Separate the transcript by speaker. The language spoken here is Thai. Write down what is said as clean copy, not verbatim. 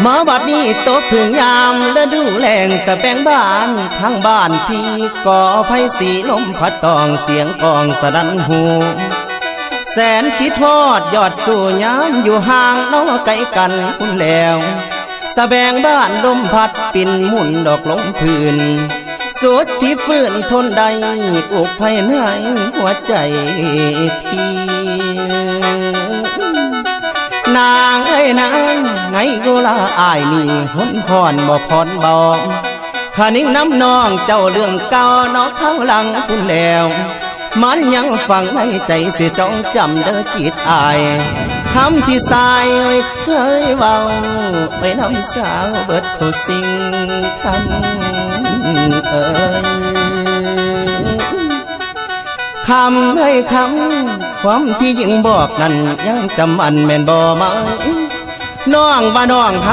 Speaker 1: มาบัดนี้ตกถึงยามฤดูแล้งสะแปงบ้านทั้งบ้านพี่ก่อไฟสีลมพัดตองเสียงกองสะดันหูแสนคิดทอดยอดสู่ยามอยู่ห่างน้อไกลกันคุณแล้วสะแบงบ้านลมพัดปิ่นหมุนดอกลงพื้นสุดที่ฟื้นทนใดอุกภัยเหนื่อยหัวใจพี่นางเอ้ยนางไงกูลาอายนี่หุนพรบ่พรบอกขานิ่งน้ำนองเจ้าเรื่องเก่าน้องข้างหลังคุณแล้วมันยังฝังในใจเสียจ้องจำเด้อจิตอายคำที่สายเคยเว้าไปน้ำสาวเบิดทุกสิ่งคำคำเอ้ยคำความที่ยิ่งบอกนั้นยังจำอันแม่นบ่ไหมน้องว่าน้องฮัก